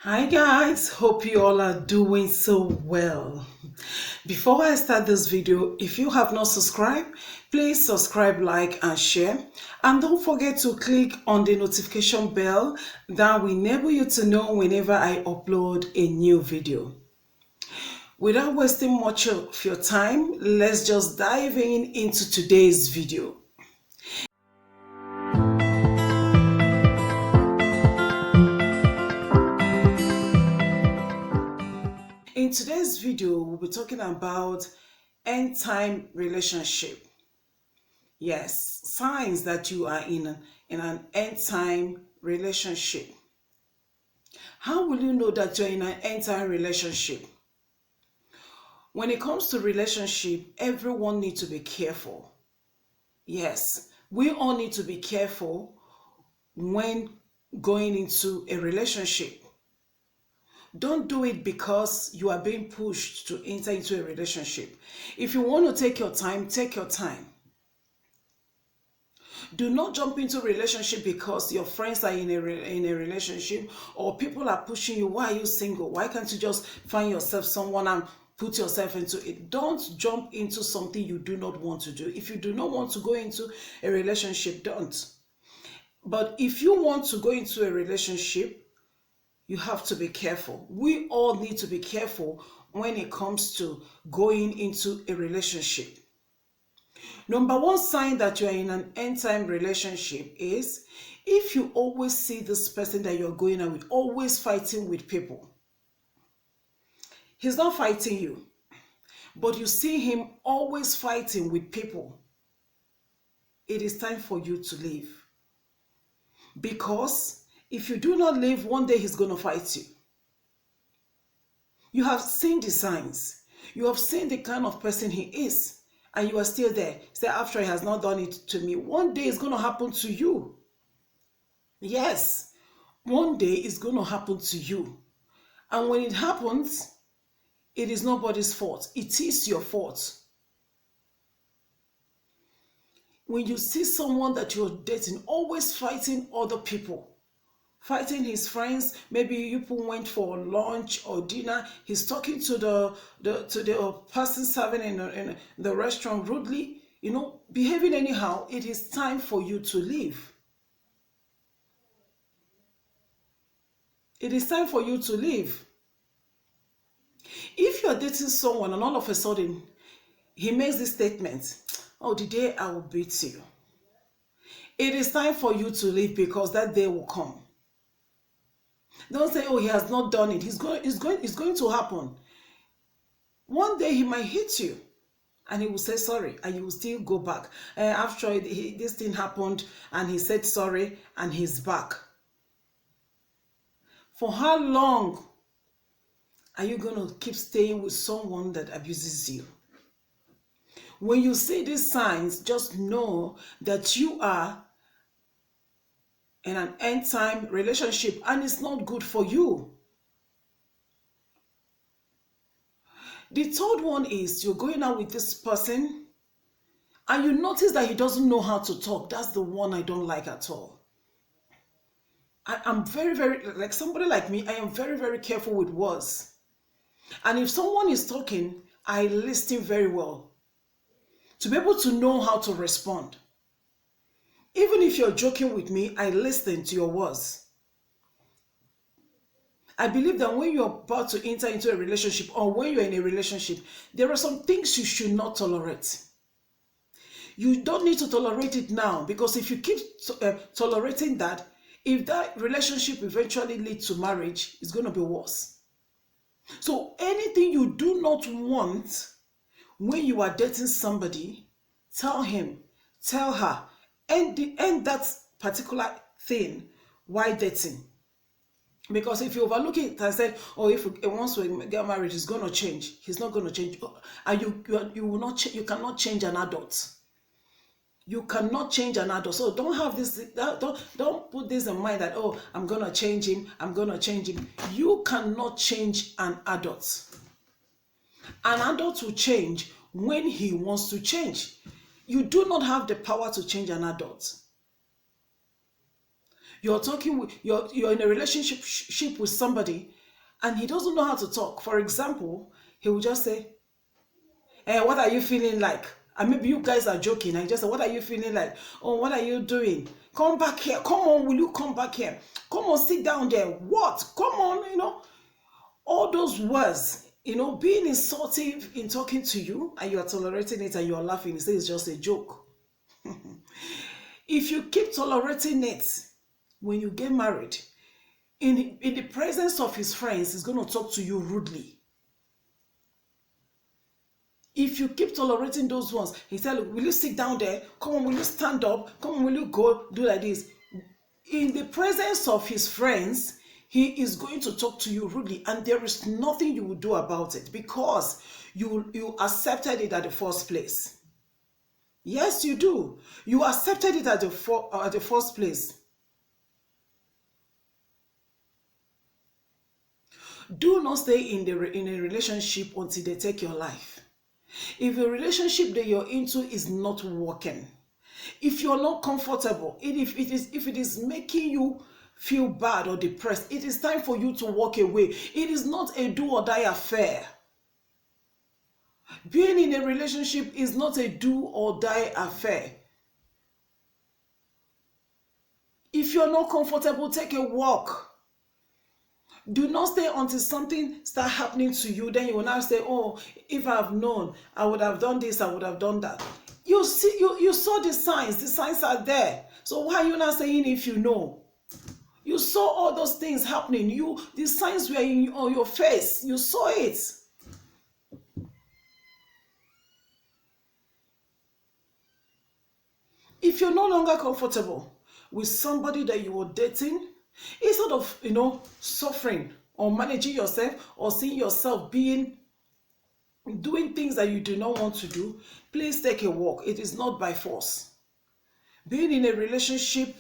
Hi guys, hope you all are doing so well. Before I start this video, if you have not subscribed, please subscribe, like and share, and don't forget to click on the notification bell that will enable you to know whenever I upload a new video. Without wasting much of your time, let's just dive into today's video. In today's video, we'll be talking about end time relationship. Yes, signs that you are in an end time relationship. How will you know that you're in an end time relationship? When it comes to relationship, everyone needs to be careful. Yes, we all need to be careful when going into a relationship. Don't do it because you are being pushed to enter into a relationship. If you want to take your time, take your time. Do not jump into a relationship because your friends are in a relationship or people are pushing you. Why are you single? Why can't you just find yourself someone and put yourself into it? Don't jump into something you do not want to do. If you do not want to go into a relationship, don't. But if you want to go into a relationship, you have to be careful. We all need to be careful when it comes to going into a relationship. Number one sign that you're in an end time relationship is if you always see this person that you're going out with always fighting with people. He's not fighting you, but you see him always fighting with people. It is time for you to leave. Because if you do not leave, one day he's going to fight you. You have seen the signs. You have seen the kind of person he is. And you are still there. Say, after he has not done it to me, one day it's going to happen to you. Yes, one day it's going to happen to you. And when it happens, it is nobody's fault. It is your fault. When you see someone that you're dating always fighting other people, fighting his friends, maybe you people went for lunch or dinner, he's talking to the person serving in the restaurant rudely, behaving anyhow, it is time for you to leave. It is time for you to leave. If you're dating someone and all of a sudden he makes this statement, oh, the day I will beat you, it is time for you to leave because that day will come. Don't say, oh, he has not done it. It's going to happen. One day he might hit you and he will say sorry and you will still go back. After this thing happened and he said sorry and he's back. For how long are you going to keep staying with someone that abuses you? When you see these signs, just know that you are in an end time relationship and it's not good for you. The third one is you're going out with this person and you notice that he doesn't know how to talk. That's the one I don't like at all. I'm very, very, like somebody like me, I am very, very careful with words. And if someone is talking, I listen very well to be able to know how to respond. Even if you're joking with me, I listen to your words. I believe that when you're about to enter into a relationship or when you're in a relationship, there are some things you should not tolerate. You don't need to tolerate it now because if you keep tolerating that, if that relationship eventually leads to marriage, it's going to be worse. So anything you do not want when you are dating somebody, tell him, tell her, end that particular thing while dating. Because if you overlook it and said, oh, if once we get married, he's going to change. He's not going to change. And you will not. You cannot change an adult. You cannot change an adult. So don't have this. Don't put this in mind that, oh, I'm going to change him. I'm going to change him. You cannot change an adult. An adult will change when he wants to change. You do not have the power to change an adult. You're talking with you're in a relationship with somebody, and he doesn't know how to talk. For example, he will just say, what are you feeling like? And maybe you guys are joking. I just say, what are you feeling like? Oh, what are you doing? Come back here. Come on, will you come back here? Come on, sit down there. What? Come on, all those words, being insultive in talking to you, and you are tolerating it and you are laughing. You say it's just a joke. If you keep tolerating it, when you get married, in the presence of his friends, he's going to talk to you rudely. If you keep tolerating those ones, he said, will you sit down there? Come on, will you stand up? Come on, will you go do like this? In the presence of his friends, he is going to talk to you rudely, and there is nothing you will do about it because you accepted it at the first place. Yes, you do. You accepted it at the first place. Do not stay in a relationship until they take your life. If the relationship that you're into is not working, if you're not comfortable, if it is making you feel bad or depressed, it is time for you to walk away. It is not a do or die affair. Being in a relationship is not a do or die affair. If you're not comfortable, take a walk. Do not stay until something starts happening to you. Then you will now say, oh, if I have known, I would have done this, I would have done that. You saw the signs. The signs are there. So why are you not saying if you know? You saw all those things happening. The signs were on your face. You saw it. If you're no longer comfortable with somebody that you were dating, instead of suffering or managing yourself or seeing yourself doing things that you do not want to do, please take a walk. It is not by force. Being in a relationship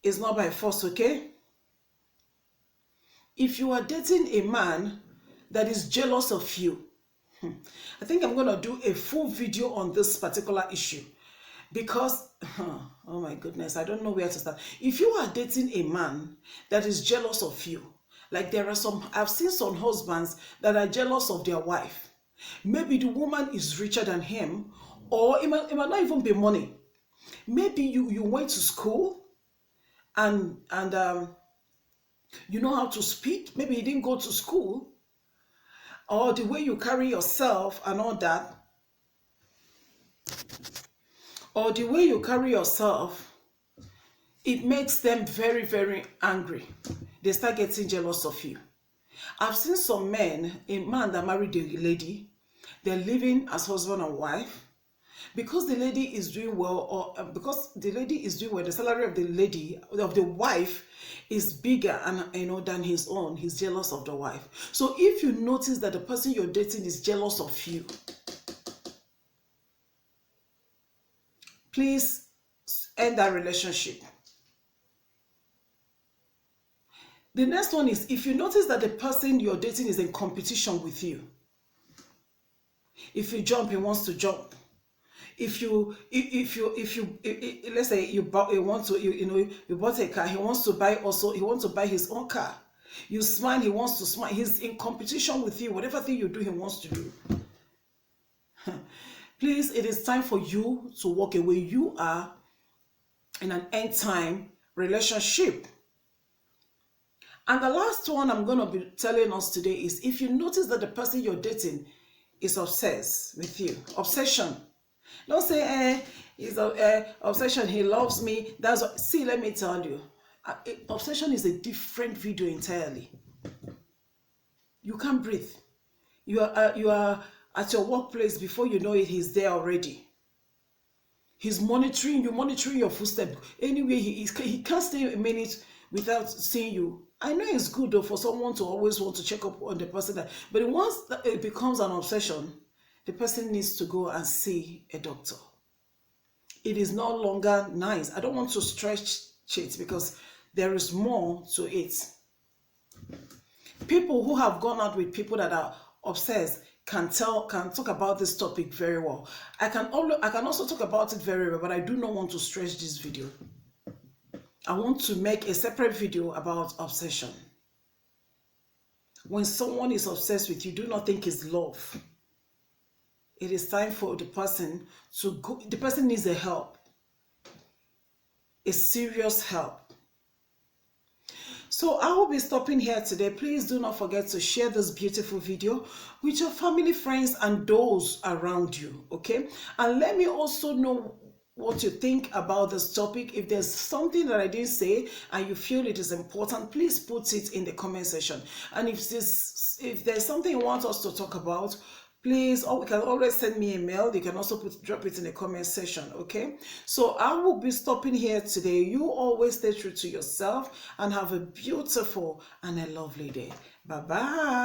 is not by force, okay? If you are dating a man that is jealous of you, I think I'm going to do a full video on this particular issue because, oh my goodness, I don't know where to start. If you are dating a man that is jealous of you, like I've seen some husbands that are jealous of their wife. Maybe the woman is richer than him, or it might not even be money. Maybe you went to school and you know how to speak. Maybe you didn't go to school, or the way you carry yourself and all that, or the way you carry yourself, it makes them very, very angry. They start getting jealous of you. I've seen some men, a man that married a lady, they're living as husband and wife. Because the lady is doing well, or because the lady is doing well, the salary of the wife is bigger than his own. He's jealous of the wife. So if you notice that the person you're dating is jealous of you, please end that relationship. The next one is, if you notice that the person you're dating is in competition with you, if you jump, he wants to jump. If you let's say you bought a car, he wants to buy his own car. You smile, he wants to smile. He's in competition with you. Whatever thing you do, he wants to do. Please, it is time for you to walk away. You are in an end time relationship. And the last one I'm going to be telling us today is, if you notice that the person you're dating is obsessed with you, obsession. Don't say, he's obsession, he loves me. See, let me tell you, obsession is a different video entirely. You can't breathe. You are at your workplace, before you know it, he's there already. He's monitoring your footsteps. Anyway, he can't stay a minute without seeing you. I know it's good though for someone to always want to check up on the person, but once it becomes an obsession, the person needs to go and see a doctor. It is no longer nice. I don't want to stretch it because there is more to it. People who have gone out with people that are obsessed can talk about this topic very well. I can also talk about it very well, but I do not want to stretch this video. I want to make a separate video about obsession. When someone is obsessed with you, do not think it's love. It is time for the person to go. The person needs a help, a serious help. So I will be stopping here today. Please do not forget to share this beautiful video with your family, friends, and those around you, okay? And let me also know what you think about this topic. If there's something that I didn't say and you feel it is important, please put it in the comment section. And if there's something you want us to talk about, please, you can always send me a mail. You can also drop it in the comment section, okay? So I will be stopping here today. You always stay true to yourself and have a beautiful and a lovely day. Bye-bye.